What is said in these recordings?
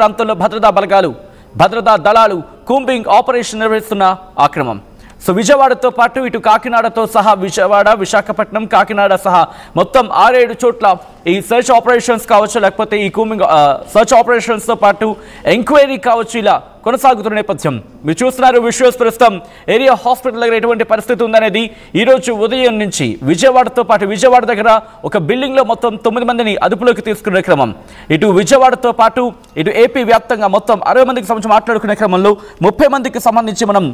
ప్రాంతంలో భద్రతా దళాలు కూంబింగ్ ఆపరేషన్ నిర్వహిస్తున్న ఆక్రమం. సో విజయవాడతో పాటు ఇటు కాకినాడతో సహా విజయవాడ, విశాఖపట్నం, కాకినాడ సహా మొత్తం 6-7 చోట్ల ఈ సర్చ్ ఆపరేషన్స్ కావచ్చు, లేకపోతే ఈ కూంబింగ్ సర్చ్ ఆపరేషన్స్తో పాటు ఎంక్వైరీ కావచ్చు, ఇలా కొనసాగుతున్న నేపథ్యం మీరు చూస్తున్నారు. విజువల్స్ ప్రస్తుతం ఏరియా హాస్పిటల్ దగ్గర ఎటువంటి పరిస్థితి ఉందనేది ఈరోజు ఉదయం నుంచి విజయవాడతో పాటు విజయవాడ దగ్గర ఒక బిల్డింగ్లో మొత్తం 9 మందిని అదుపులోకి తీసుకునే క్రమం. ఇటు విజయవాడతో పాటు ఇటు ఏపీ వ్యాప్తంగా మొత్తం 60 మందికి సంబంధించి మాట్లాడుకునే క్రమంలో 30 మందికి సంబంధించి మనం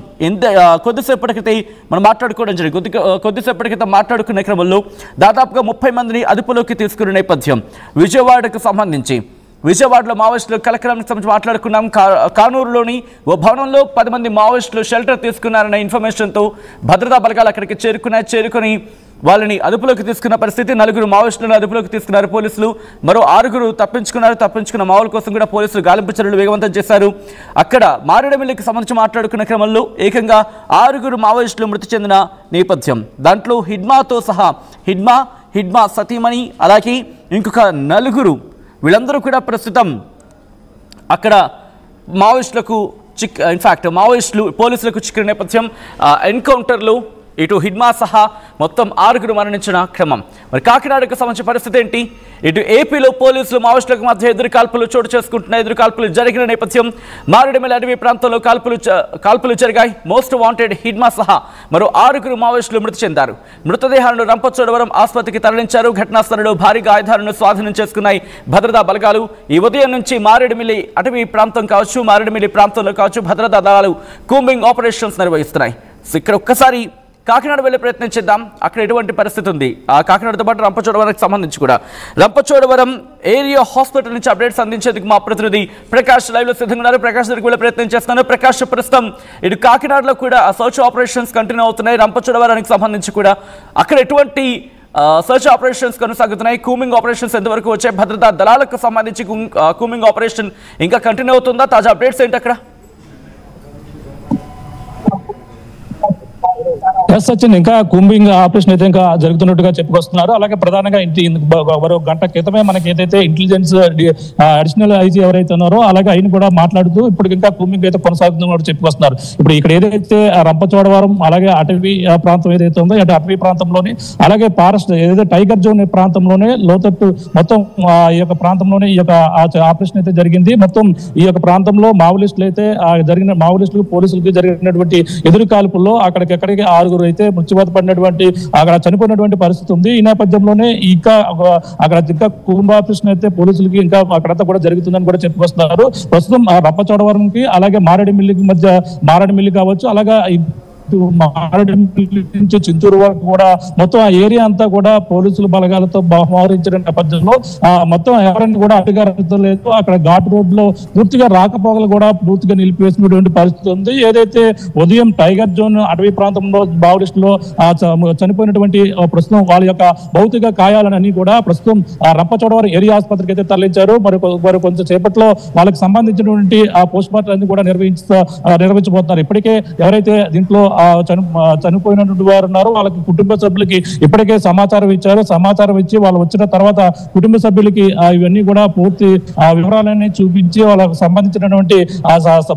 కొద్దిసేపటి క్రితం మనం మాట్లాడుకోవడం జరిగింది. కొద్దిసేపటి క్రితం మాట్లాడుకునే క్రమంలో దాదాపుగా 30 మందిని అదుపులోకి తీసుకునే నేపథ్యం. విజయవాడకు సంబంధించి విజయవాడలో మావోయిస్టులు కలకలానికి సంబంధించి మాట్లాడుకున్నాం. కానూరులోని ఓ భవనంలో 10 మంది మావోయిస్టులు షెల్టర్ తీసుకున్నారన్న ఇన్ఫర్మేషన్తో భద్రతా బలగాలు అక్కడికి చేరుకుని వాళ్ళని అదుపులోకి తీసుకున్న పరిస్థితి. 4 మావోయిస్టులను అదుపులోకి తీసుకున్నారు పోలీసులు. మరో 6 తప్పించుకున్న మావోల కోసం కూడా పోలీసులు గాలింపు చర్యలు వేగవంతం చేశారు. అక్కడ మారేడుమిల్లికి సంబంధించి మాట్లాడుకున్న క్రమంలో ఏకంగా 6 మావోయిస్టులు మృతి చెందిన నేపథ్యం. దాంట్లో హిడ్మాతో సహా హిడ్మా సతీమణి, అలాగే ఇంకొక 4 వీళ్ళందరూ కూడా ప్రస్తుతం అక్కడ మావోయిస్టులు పోలీసులకు చిక్కిన నేపథ్యం. ఎన్కౌంటర్లు ఇటు హిడ్మా సహా మొత్తం 6 మరణించిన క్రమం. మరి కాకినాడకు సంబంధించిన పరిస్థితి ఏంటి? ఇటు ఏపీలో పోలీసులు మావోయిస్టులకు మధ్య ఎదురుకాల్పులు చోటు చేసుకుంటున్న ఎదురుకాల్పులు జరిగిన నేపథ్యం. మారేడుమిల్లి అడవి ప్రాంతంలో కాల్పులు జరిగాయి. మోస్ట్ వాంటెడ్ హిడ్మా సహా మరో 6 మావోయిస్టులు మృతి చెందారు. మృతదేహాలను రంపచోడవరం ఆసుపత్రికి తరలించారు. ఘటనా స్థలంలో భారీగా ఆయుధాలను స్వాధీనం చేసుకున్నాయి భద్రతా బలగాలు. ఈ ఉదయం నుంచి మారేడుమిల్లి అటవీ ప్రాంతం కావచ్చు, మారేడుమిల్లి ప్రాంతంలో కావచ్చు, భద్రతా దళాలు కూంబింగ్ ఆపరేషన్స్ నిర్వహిస్తున్నాయి. సో ఇక్కడ ఒక్కసారి కాకినాడ వెళ్ళే ప్రయత్నం చేద్దాం. అక్కడ ఎటువంటి పరిస్థితి ఉంది? ఆ కాకినాడతో పాటు రంపచోడవరంకి సంబంధించి కూడా రంపచోడవరం ఏరియా హాస్పిటల్ నుంచి అప్డేట్స్ అందించేందుకు మా ప్రతినిధి ప్రకాష్ లైవ్ లో సిద్ధంగా ఉన్నారు. ప్రకాష్ దగ్గరికి వెళ్ళే ప్రయత్నం చేస్తున్నాను. ప్రకాష్, ప్రస్తుతం ఇటు కాకినాడలో కూడా సర్చ్ ఆపరేషన్స్ కంటిన్యూ అవుతున్నాయి. రంపచోడవరానికి సంబంధించి కూడా అక్కడ ఎటువంటి సర్చ్ ఆపరేషన్స్ కొనసాగుతున్నాయి? కూంబింగ్ ఆపరేషన్స్ ఎంతవరకు వచ్చాయి? భద్రతా దళాలకు సంబంధించి కూంబింగ్ ఆపరేషన్ ఇంకా కంటిన్యూ అవుతుందా? తాజా అప్డేట్స్ ఏంటి అక్కడ? సచిన్, ఇంకా కూంబింగ్ ఆపరేషన్ అయితే ఇంకా జరుగుతున్నట్టుగా చెప్పుకొస్తున్నారు. అలాగే ప్రధానంగా మరో గంట క్రితమే మనకి ఏదైతే ఇంటెలిజెన్స్ అడిషనల్ ఐజీ ఎవరైతే ఉన్నారో అలాగే ఆయన కూడా మాట్లాడుతూ ఇప్పుడు ఇంకా కూంబింగ్ అయితే కొనసాగుతుందో చెప్పుకొస్తున్నారు. ఇప్పుడు ఇక్కడ ఏదైతే రంపచోడవరం అలాగే అటవీ ప్రాంతం ఏదైతే ఉందో అటవీ ప్రాంతంలోని అలాగే ఫారెస్ట్ ఏదైతే టైగర్ జోన్ ప్రాంతంలోనే లోతట్టు మొత్తం ఈ యొక్క ప్రాంతంలోనే ఈ యొక్క ఆపరేషన్ అయితే జరిగింది. మొత్తం ఈ యొక్క ప్రాంతంలో మావోయిస్టులకు పోలీసులకు జరిగినటువంటి ఎదురు కాల్పుల్లో అక్కడికి 6 అయితే మృత్యువాత పడినటువంటి అక్కడ చనిపోయినటువంటి పరిస్థితి ఉంది. ఈ నేపథ్యంలోనే అక్కడ ఇంకా కూంబింగ్ ఆపరేషన్ అయితే పోలీసులకి ఇంకా అక్కడంతా కూడా జరుగుతుందని కూడా చెప్పుకొస్తున్నారు. ప్రస్తుతం రంపచోడవరంకి అలాగే మారేడుమిల్లి కావచ్చు, అలాగే నుంచి చింతూరు వరకు కూడా మొత్తం ఆ ఏరియా అంతా కూడా పోలీసులు బలగాలతో మోహరించిన నేపథ్యంలో మొత్తం ఎవరైనా కూడా అడ్డుగా లేదు. అక్కడ ఘాట్ రోడ్ లో పూర్తిగా రాకపోకలు కూడా పూర్తిగా నిలిపివేసినటువంటి పరిస్థితి ఉంది. ఏదైతే ఉదయం టైగర్ జోన్ అటవీ ప్రాంతంలో మావోయిస్టులో చనిపోయినటువంటి ప్రస్తుతం వాళ్ళ యొక్క భౌతిక గాయాలన్నీ కూడా ప్రస్తుతం రంపచోడవరం ఏరియా ఆసుపత్రికి అయితే తరలించారు. మరి కొంచెం సేపట్లో వాళ్ళకి సంబంధించినటువంటి ఆ పోస్ట్ మార్టం అన్ని కూడా నిర్వహించబోతున్నారు. ఇప్పటికే ఎవరైతే దీంట్లో చనిపోయినటువంటి వారు ఉన్నారో వాళ్ళకి కుటుంబ సభ్యులకి ఇప్పటికే సమాచారం ఇచ్చారు. సమాచారం ఇచ్చి వాళ్ళు వచ్చిన తర్వాత కుటుంబ సభ్యులకి ఇవన్నీ కూడా పూర్తి వివరాలన్నీ చూపించి వాళ్ళకి సంబంధించినటువంటి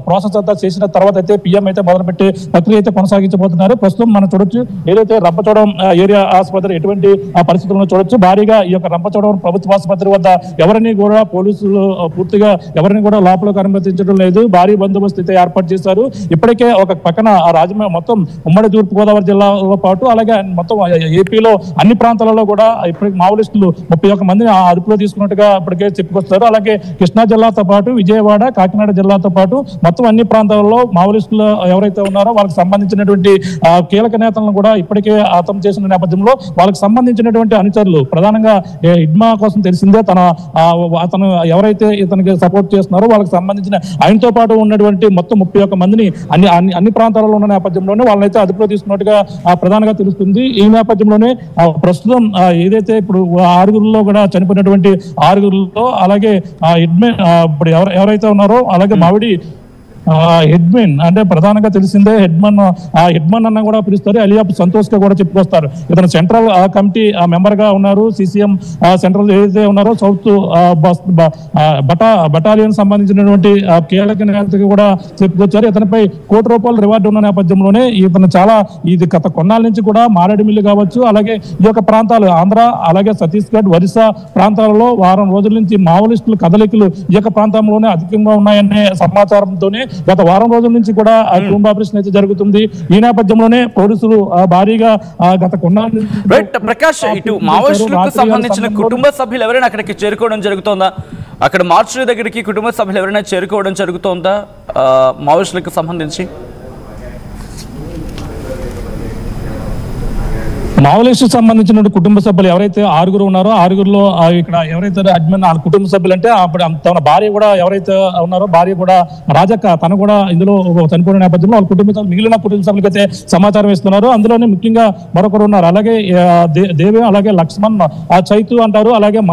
ప్రాసెస్ అంతా చేసిన తర్వాత అయితే పిఎం అయితే మొదలుపెట్టి ప్రక్రియ అయితే కొనసాగించబోతున్నారు. ప్రస్తుతం మనం చూడొచ్చు ఏదైతే రంపచోడవరం ఏరియా ఆసుపత్రి ఎటువంటి పరిస్థితుల్లో చూడొచ్చు. భారీగా ఈ యొక్క రంపచోడవరం ప్రభుత్వ ఆసుపత్రి వద్ద ఎవరిని కూడా పోలీసులు పూర్తిగా ఎవరిని కూడా లోపలికి అనుమతించడం లేదు. భారీ బందోబస్తు అయితే ఏర్పాటు చేశారు. ఇప్పటికే ఒక పక్కన మొత్తం ఉమ్మడి తూర్పు గోదావరి జిల్లాలో పాటు అలాగే మొత్తం ఏపీలో అన్ని ప్రాంతాలలో కూడా ఇప్పటికి మావోయిస్టులు 31 మందిని అదుపులో తీసుకున్నట్టుగా ఇప్పటికే చెప్పుకొస్తారు. అలాగే కృష్ణా జిల్లాతో పాటు విజయవాడ, కాకినాడ జిల్లాతో పాటు మొత్తం అన్ని ప్రాంతాలలో మావోయిస్టులు ఎవరైతే ఉన్నారో వాళ్ళకి సంబంధించినటువంటి కీలక నేతలను కూడా ఇప్పటికే హతం చేసిన నేపథ్యంలో వాళ్ళకి సంబంధించినటువంటి అనుచరులు ప్రధానంగా హిడ్మా కోసం తెలిసిందే అతను ఎవరైతే ఇతనికి సపోర్ట్ చేస్తున్నారో వాళ్ళకి సంబంధించిన ఆయనతో పాటు ఉన్నటువంటి మొత్తం 31 మందిని అన్ని ప్రాంతాలలో ఉన్న నేపథ్యంలోనే వాళ్ళనైతే అదుపులో తీసుకున్నట్టుగా ప్రధానంగా తెలుస్తుంది. ఈ నేపథ్యంలోనే ప్రస్తుతం ఏదైతే ఇప్పుడు 6 కూడా చనిపోయినటువంటి 6 అలాగే ఇప్పుడు ఎవరైతే ఉన్నారో అలాగే మావిడి హెడ్మెన్ అంటే ప్రధానంగా తెలిసిందే హెడ్మన్ అన్న కూడా పిలుస్తారు, అలియాప్ సంతోష్ గా కూడా చెప్పుకొస్తారు. ఇతను సెంట్రల్ కమిటీ మెంబర్ గా ఉన్నారు, సిసిఎం సెంట్రల్ ఏదైతే ఉన్నారో సౌత్ బటాలియన్ సంబంధించినటువంటి కీలక నేతగా కూడా చెప్పుకొచ్చారు. ఇతనిపై ₹1,00,00,000 రివార్డు ఉన్న నేపథ్యంలోనే ఇతను చాలా ఇది గత కొన్నాళ్ళ నుంచి కూడా మారేడుమిల్లి కావచ్చు, అలాగే ఈ యొక్క ప్రాంతాలు ఆంధ్ర అలాగే ఛత్తీస్గఢ్ ఒరిస్సా ప్రాంతాలలో వారం రోజుల నుంచి మావోయిస్టుల కదలికలు ఈ యొక్క ప్రాంతంలోనే అధికంగా ఉన్నాయనే సమాచారంతోనే గత వారం రోజుల నుంచి కూడా కూంబ్ ఆపరేషన్ అయితే జరుగుతుంది. ఈ నేపథ్యంలోనే పోలీసులు భారీగా గత కొన్నాళ్ళ ప్రకాష్ ఇటు మావోయిస్టులకు సంబంధించిన కుటుంబ సభ్యులు ఎవరైనా అక్కడికి చేరుకోవడం జరుగుతోందా? అక్కడ మార్చురీ దగ్గరికి కుటుంబ సభ్యులు ఎవరైనా చేరుకోవడం జరుగుతోందా మావోయిస్టులకు సంబంధించి? మావోయిస్టు సంబంధించిన కుటుంబ సభ్యులు ఎవరైతే 6 ఉన్నారో 6లో ఇక్కడ ఎవరైతే అడ్మిన్ కుటుంబ సభ్యులు అంటే అప్పుడు తన భార్య కూడా ఎవరైతే ఉన్నారో భార్య కూడా రాజక్క తను కూడా ఇందులో చనిపోయిన నేపథ్యంలో వాళ్ళ కుటుంబ సభ్యులు మిగిలిన కుటుంబ సభ్యులకైతే సమాచారం ఇస్తున్నారు. అందులోనే ముఖ్యంగా మరొకరు ఉన్నారు, అలాగే దేవి అలాగే లక్ష్మణ్ చైతు అంటారు, అలాగే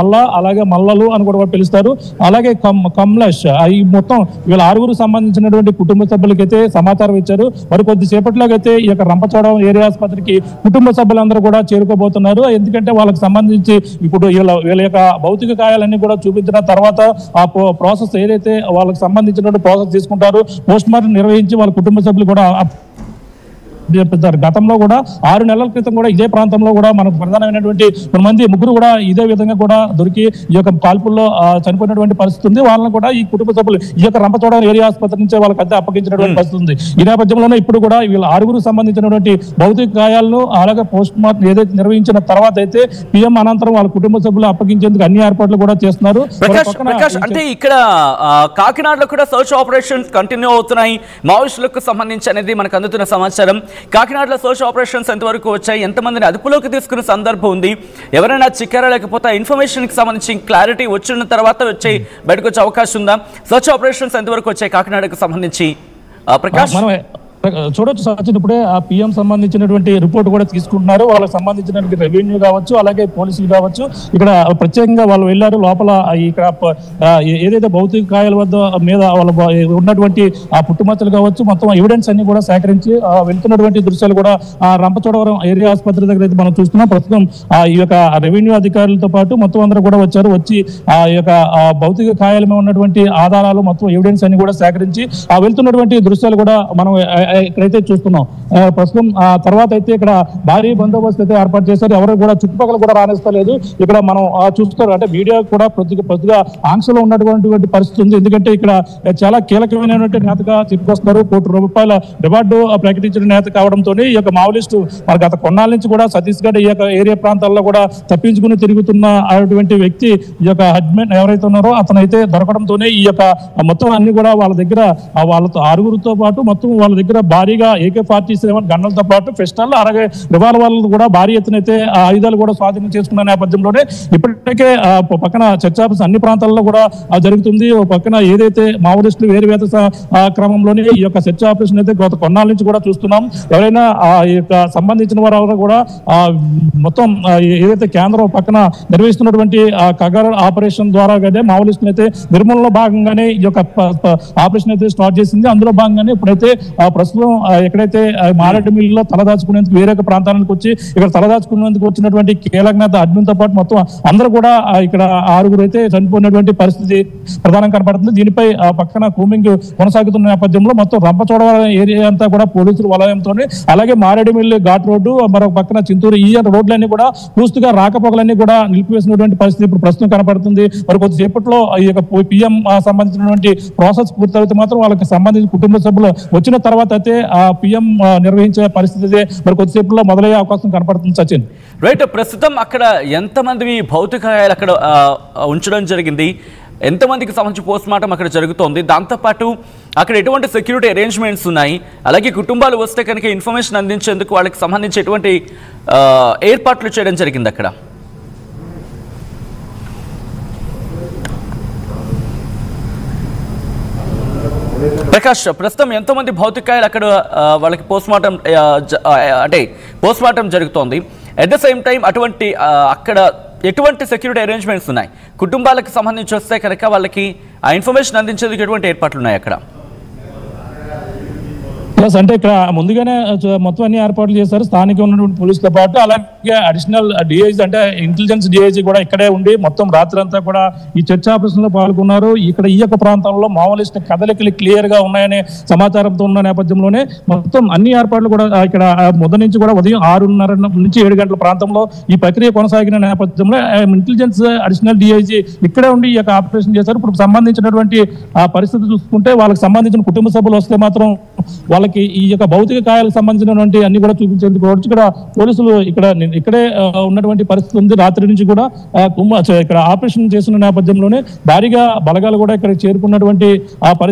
అలాగే మల్లలు అని కూడా పిలుస్తారు, అలాగే కమలేష్ ఈ మొత్తం వీళ్ళ 6 సంబంధించినటువంటి కుటుంబ సభ్యులకైతే సమాచారం ఇచ్చారు. మరి కొద్దిసేపట్లోకైతే ఈ యొక్క రంపచోడవరం ఏరియా ఆసుపత్రికి కుటుంబ సభ్యులందరూ కూడా చేరుకోబోతున్నారు. ఎందుకంటే వాళ్ళకి సంబంధించి ఇప్పుడు వీళ్ళ యొక్క భౌతిక కాయాలన్నీ కూడా చూపించిన తర్వాత ఆ ప్రాసెస్ ఏదైతే వాళ్ళకి సంబంధించినటువంటి ప్రాసెస్ తీసుకుంటారు, పోస్ట్ మార్టం నిర్వహించి వాళ్ళ కుటుంబ సభ్యులు కూడా గతంలో కూడా 6 నెలల క్రితం కూడా ఇదే ప్రాంతంలో కూడా మనకు ప్రధానమైనటువంటి కొంతమంది ముగ్గురు కూడా ఇదే విధంగా కూడా దొరికి ఈ యొక్క కాల్పుల్లో చనిపోయినటువంటి పరిస్థితి ఉంది. వాళ్ళని కూడా ఈ కుటుంబ సభ్యులు ఈ యొక్క రంపచోడవరం ఏరియా ఆసుపత్రి నుంచే వాళ్ళకి అద్దె అప్పగించినటువంటి పరిస్థితి ఉంది. ఈ నేపథ్యంలోనే ఇప్పుడు కూడా వీళ్ళ 6 సంబంధించినటువంటి భౌతిక గాయాలను అలాగే పోస్ట్ మార్టం ఏదైతే నిర్వహించిన తర్వాత అయితే పిఎం అనంతరం వాళ్ళ కుటుంబ సభ్యులు అప్పగించేందుకు అన్ని ఏర్పాట్లు కూడా చేస్తున్నారు. అంటే ఇక్కడ కాకినాడలో కూడా సర్చ్ ఆపరేషన్స్ కంటిన్యూ అవుతున్నాయి మావోయిస్టులకు సంబంధించి అనేది మనకు అందుతున్న సమాచారం. కాకినాడలో సోర్స్ ఆపరేషన్స్ ఎంతవరకు వచ్చాయి, ఎంతమందిని అదుపులోకి తీసుకున్న సందర్భం ఉంది, ఎవరైనా చిక్కారా లేకపోతే ఇన్ఫర్మేషన్ కి సంబంధించి క్లారిటీ వచ్చిన తర్వాత వచ్చే బయటకు వచ్చే అవకాశం ఉందా? సర్చ్ ఆపరేషన్స్ ఎంతవరకు వచ్చాయి కాకినాడకు సంబంధించి ప్రకాష్? చూడొచ్చు సచిన్, ఇప్పుడే ఆ పిఎం సంబంధించినటువంటి రిపోర్ట్ కూడా తీసుకుంటున్నారు. వాళ్ళకి సంబంధించినటువంటి రెవెన్యూ కావచ్చు అలాగే పోలీసులు కావచ్చు ఇక్కడ ప్రత్యేకంగా వాళ్ళు వెళ్ళారు. లోపల ఇక్కడ ఏదైతే భౌతిక కాయాల వద్ద మీద వాళ్ళ ఉన్నటువంటి ఆ పుట్టుమచ్చలు కావచ్చు మొత్తం ఎవిడెన్స్ అన్ని కూడా సేకరించి వెళ్తున్నటువంటి దృశ్యాలు కూడా రంపచోడవరం ఏరియా ఆసుపత్రి దగ్గర అయితే మనం చూస్తున్నాం. ప్రస్తుతం ఈ యొక్క రెవెన్యూ అధికారులతో పాటు మొత్తం అందరూ కూడా వచ్చి ఆ యొక్క భౌతిక కాయాల మీద ఉన్నటువంటి ఆధారాలు మొత్తం ఎవిడెన్స్ అన్ని కూడా సేకరించి వెళ్తున్నటువంటి దృశ్యాలు కూడా మనం ఇక్కడైతే చూస్తున్నాం. ప్రస్తుతం తర్వాత అయితే ఇక్కడ భారీ బందోబస్తు అయితే ఏర్పాటు చేశారు. ఎవరు కూడా చుట్టుపక్కల కూడా రాణిస్తలేదు. ఇక్కడ మనం చూస్తారు అంటే మీడియా కూడా కొద్దిగా ఆంక్షలో ఉన్నటువంటి పరిస్థితి ఉంది. ఎందుకంటే ఇక్కడ చాలా కీలకమైనటువంటి నేతగా చెప్పుకొస్తారు. ₹1,00,00,000 రివార్డు ప్రకటించిన నేత కావడంతో ఈ యొక్క మావోయిస్టు గత కొన్నాళ్ళ నుంచి కూడా ఛత్తీస్గఢ్ ఈ యొక్క ఏరియా ప్రాంతాల్లో కూడా తప్పించుకుని తిరుగుతున్న అటువంటి వ్యక్తి ఈ యొక్క హెడ్మెన్ ఎవరైతే ఉన్నారో అతనైతే దొరకడంతోనే ఈ యొక్క మొత్తం అన్ని కూడా వాళ్ళ దగ్గర వాళ్ళతో 6 పాటు మొత్తం వాళ్ళ దగ్గర భారీగా AK-47 గన్నులతో పాటు పిస్టల్ అలాగే రివాల్వర్లు కూడా భారీ ఎత్తున అయితే ఆయుధాలు కూడా స్వాధీనం చేసుకున్న నేపథ్యంలోనే ఇప్పటికే పక్కన చర్చాపస్ అన్ని ప్రాంతాల్లో కూడా జరుగుతుంది. పక్కన ఏదైతే మావోయిస్టులు వేరువేత క్రమంలోనే ఈ యొక్క సెర్చ్ ఆపరేషన్ అయితే గత కొన్నాళ్ళ నుంచి కూడా చూస్తున్నాం. ఎవరైనా ఈ యొక్క సంబంధించిన వారు కూడా మొత్తం ఏదైతే కేంద్రం పక్కన నిర్వహిస్తున్నటువంటి కగర్ ఆపరేషన్ ద్వారా మావోయిస్టులు అయితే నిర్మూలనలో భాగంగానే ఈ యొక్క ఆపరేషన్ అయితే స్టార్ట్ చేసింది. అందులో భాగంగానే ఇప్పుడైతే ప్రస్తుతం ఎక్కడైతే మారేడుమిల్లిలో తలదాచుకునేందుకు వేరే ప్రాంతానికి వచ్చి ఇక్కడ తలదాచుకునేందుకు వచ్చినటువంటి కీలక నేత అడ్మిన్తో పాటు మొత్తం అందరూ కూడా ఇక్కడ 6 అయితే చనిపోయినటువంటి పరిస్థితి ప్రధానంగా కనపడుతుంది. దీనిపై పక్కన కూంబింగ్ కొనసాగుతున్న నేపథ్యంలో మొత్తం రంపచోడవరం ఏరియా అంతా కూడా పోలీసులు వలయంతో అలాగే మారేడుమిల్లి ఘాట్ రోడ్డు మరొక పక్కన చింతూరు ఈ రోడ్లన్నీ కూడా పూర్తిగా రాకపోకలన్నీ కూడా నిలిపివేసినటువంటి పరిస్థితి ఇప్పుడు ప్రస్తుతం కనపడుతుంది. మరి కొద్దిసేపట్లో ఈ యొక్క పిఎం సంబంధించినటువంటి ప్రాసెస్ పూర్తయితే మాత్రం వాళ్ళకి సంబంధించిన కుటుంబ సభ్యులు వచ్చిన తర్వాత అయితే ఆ పిఎం నిర్వహించే పరిస్థితి మరి కొద్దిసేపులో మొదలయ్యే అవకాశం కనపడుతుంది. సచిన్ రైట్, ప్రస్తుతం అక్కడ ఎంతమంది భౌతికాయాలు అక్కడ ఉంచడం జరిగింది, ఎంతమందికి సంబంధించి పోస్ట్ మార్టం అక్కడ జరుగుతోంది, దాంతోపాటు అక్కడ ఎటువంటి సెక్యూరిటీ అరేంజ్మెంట్స్ ఉన్నాయి, అలాగే కుటుంబాలు వస్తే కనుక ఇన్ఫర్మేషన్ అందించేందుకు వాళ్ళకి సంబంధించి ఎటువంటి ఏర్పాట్లు చేయడం జరిగింది అక్కడ? ప్రకాష్, ప్రస్తుతం ఎంతమంది భౌతికాయాలు అక్కడ వాళ్ళకి పోస్ట్ మార్టం జరుగుతోంది, అట్ ద సేమ్ టైం అటువంటి అక్కడ ఎటువంటి సెక్యూరిటీ అరేంజ్మెంట్స్ ఉన్నాయి, కుటుంబాలకు సంబంధించి వస్తే కనుక వాళ్ళకి ఆ ఇన్ఫర్మేషన్ అందించేందుకు ఎటువంటి ఏర్పాట్లు ఉన్నాయి అక్కడ? ప్లస్ అంటే ఇక్కడ ముందుగానే మొత్తం అన్ని ఏర్పాట్లు చేశారు స్థానిక ఉన్నటువంటి పోలీసులతో పాటు. అలాగే అడిషనల్ డిఐజీ అంటే ఇంటెలిజెన్స్ డిఐజీ కూడా ఇక్కడే ఉండి మొత్తం రాత్రి అంతా కూడా ఈ చర్చ ఆపరేషన్ లో పాల్గొన్నారు. ఇక్కడ ఈ యొక్క ప్రాంతంలో మావోయిస్ట్ కదలికలు క్లియర్ గా ఉన్నాయనే సమాచారంతో ఉన్న నేపథ్యంలోనే మొత్తం అన్ని ఏర్పాట్లు కూడా ఇక్కడ మొదటి నుంచి కూడా ఉదయం 6:30 నుంచి 7 గంటల ప్రాంతంలో ఈ ప్రక్రియ కొనసాగిన నేపథ్యంలో ఇంటెలిజెన్స్ అడిషనల్ డిఐజీ ఇక్కడే ఉండి ఈ యొక్క ఆపరేషన్ చేశారు. ఇప్పుడు సంబంధించినటువంటి ఆ పరిస్థితి చూసుకుంటే వాళ్ళకి సంబంధించిన కుటుంబ సభ్యులు వస్తే మాత్రం వాళ్ళకి ఈ యొక్క భౌతిక గాయాలకు సంబంధించినటువంటి అన్ని కూడా చూపించేందుకు ఇక్కడ పోలీసులు ఇక్కడే ఉన్నటువంటి పరిస్థితి ఉంది. రాత్రి నుంచి కూడా ఇక్కడ ఆపరేషన్ చేస్తున్న నేపథ్యంలోనే భారీగా బలగాలు కూడా ఇక్కడ చేరుకున్నటువంటి ఆ పరిస్థితి